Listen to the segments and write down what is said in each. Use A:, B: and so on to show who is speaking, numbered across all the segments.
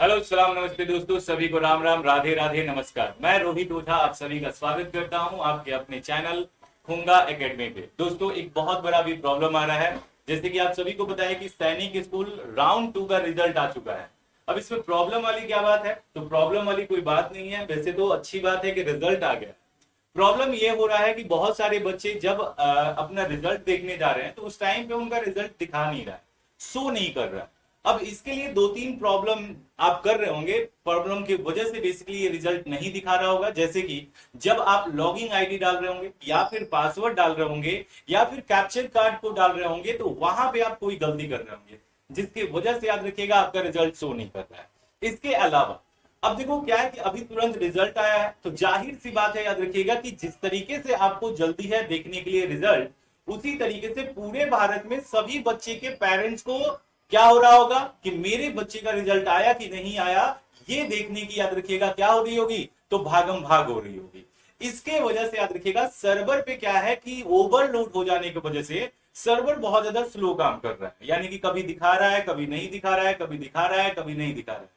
A: Hello सलाम नमस्ते दोस्तों, सभी को राम राम राधे राधे नमस्कार। मैं रोहित ओझा आप सभी का स्वागत करता हूं आपके अपने चैनल खुंगा एकेडमी पे। दोस्तों एक बहुत बड़ा भी प्रॉब्लम आ रहा है। जैसे कि आप सभी को पता है कि सैनिक स्कूल राउंड 2 का रिजल्ट आ चुका है। अब इसमें प्रॉब्लम वाली क्या बात है? तो प्रॉब्लम वाली कोई बात नहीं है, वैसे तो अच्छी बात है कि रिजल्ट आ गया। प्रॉब्लम ये हो रहा है कि बहुत सारे बच्चे जब अपना रिजल्ट देखने जा रहे हैं तो उस टाइम पे उनका रिजल्ट दिखा नहीं रहा है, शो नहीं कर रहा है। अब इसके लिए दो तीन प्रॉब्लम आप कर रहे होंगे। प्रॉब्लम की वजह से बेसिकली ये रिजल्ट नहीं दिखा रहा होगा। जैसे कि जब आप लॉगिंग आईडी डाल रहे होंगे या फिर पासवर्ड डाल रहे होंगे या फिर कैप्चर कार्ड को डाल रहे होंगे तो वहां पे आप कोई गलती कर रहे होंगे, जिसकी वजह से याद रखिएगा आपका रिजल्ट शो नहीं कर रहा है। इसके अलावा अब देखो क्या है कि अभी तुरंत रिजल्ट आया है, तो जाहिर सी बात है, याद रखिएगा कि जिस तरीके से आपको जल्दी है देखने के लिए रिजल्ट, उसी तरीके से पूरे भारत में सभी बच्चे के पेरेंट्स को क्या हो रहा होगा कि मेरे बच्चे का रिजल्ट आया कि नहीं आया, ये देखने की याद रखिएगा क्या हो रही होगी, तो भागम भाग हो रही होगी। इसके वजह से याद रखिएगा सर्वर पे क्या है कि ओवरलोड हो जाने की वजह से सर्वर बहुत ज्यादा स्लो काम कर रहा है, यानी कि कभी दिखा रहा है, कभी नहीं दिखा रहा है, कभी दिखा रहा है, कभी नहीं दिखा रहा है।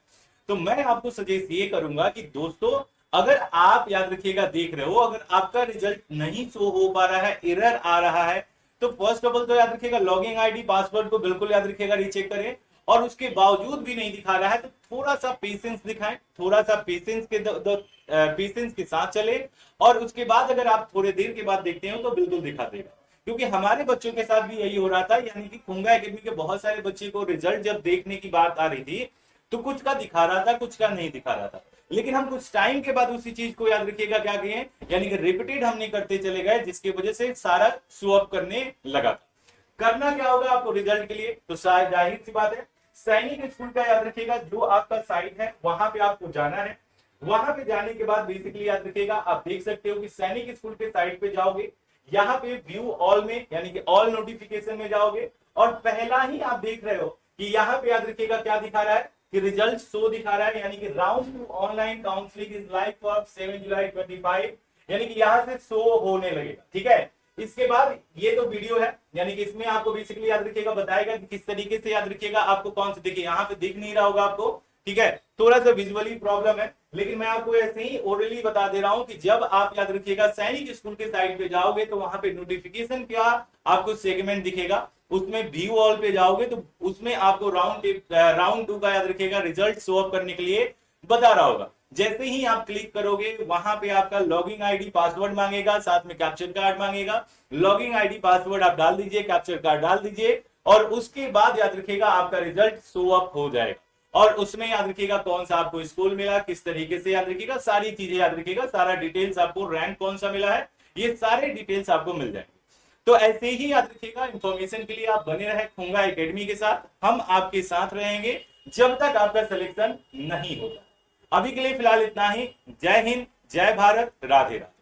A: तो मैं आपको सजेस्ट ये करूंगा कि दोस्तों अगर आप याद रखिएगा देख रहे हो, अगर आपका रिजल्ट नहीं शो हो पा रहा है, एरर आ रहा है, तो फर्स्ट ऑफ ऑल तो याद रखिएगा लॉगिंग आईडी पासवर्ड को बिल्कुल याद रखिएगा रीचेक करें। और उसके बावजूद भी नहीं दिखा रहा है तो थोड़ा सा पेशेंस दिखाएं, थोड़ा सा पेशेंस के साथ चले। और उसके बाद अगर आप थोड़े देर के बाद देखते हो तो बिल्कुल दिखा देगा, क्योंकि हमारे बच्चों के साथ भी यही हो रहा था। यानी कि खुंगा एकेडमी के बहुत सारे बच्चे को रिजल्ट जब देखने की बात आ रही थी तो कुछ का दिखा रहा था, कुछ का नहीं दिखा रहा था। लेकिन हम कुछ टाइम के बाद उसी चीज को याद रखिएगा क्या किए, यानी कि रिपीटेड हमने करते चले गए, जिसकी वजह से सारा शो अप करने लगा था। करना क्या होगा आपको रिजल्ट के लिए, तो शायद जाहिर सी बात है सैनिक स्कूल का याद रखिएगा जो आपका साइट है वहां पे आपको जाना है। वहां पे जाने के बाद बेसिकली याद रखिएगा आप देख सकते हो कि सैनिक स्कूल के साइट पे जाओगे, यहाँ पे व्यू ऑल में यानी कि ऑल नोटिफिकेशन में जाओगे और पहला ही आप देख रहे हो कि यहाँ पे याद रखिएगा क्या दिखा रहा है कि रिजल्ट शो दिखा रहा है, यानी कि round 2 online counselling is live for 7 जुलाई 25, यानी कि यहां से शो होने लगेगा। ठीक है, इसके बाद ये तो वीडियो है, यानी कि इसमें आपको बेसिकली याद रखिएगा बताएगा कि किस तरीके से याद रखिएगा आपको कौन से, देखिए यहाँ पे दिख नहीं रहा होगा आपको, ठीक है, थोड़ा सा विजुअली प्रॉब्लम है, लेकिन मैं आपको ऐसे ही ओरली बता दे रहा हूं कि जब आप याद रखिएगा सैनिक स्कूल के साइट पे जाओगे तो वहां पे नोटिफिकेशन क्या आपको सेगमेंट दिखेगा, उसमें व्यू ऑल पे जाओगे तो उसमें आपको राउंड 2 का याद रखिएगा रिजल्ट शो अप करने के लिए बता रहा होगा। जैसे ही आप क्लिक करोगे वहां पे आपका लॉगिंग आईडी पासवर्ड मांगेगा, साथ में कैप्चर कार्ड मांगेगा। लॉगिंग आईडी पासवर्ड आप डाल दीजिए, कैप्चर कार्ड डाल दीजिए और उसके बाद याद रखिएगा आपका रिजल्ट शो अप हो जाएगा। और उसमें याद रखिएगा कौन सा आपको स्कूल मिला, किस तरीके से याद रखिएगा, सारी चीजें याद रखिएगा, सारा डिटेल्स आपको, रैंक कौन सा मिला है, ये सारे डिटेल्स आपको मिल जाएंगे। तो ऐसे ही याद रखिएगा इंफॉर्मेशन के लिए आप बने रहे खुंगा एकेडमी के साथ, हम आपके साथ रहेंगे जब तक आपका सिलेक्शन नहीं होगा। अभी के लिए फिलहाल इतना ही। जय हिंद, जय भारत, राधे राधे।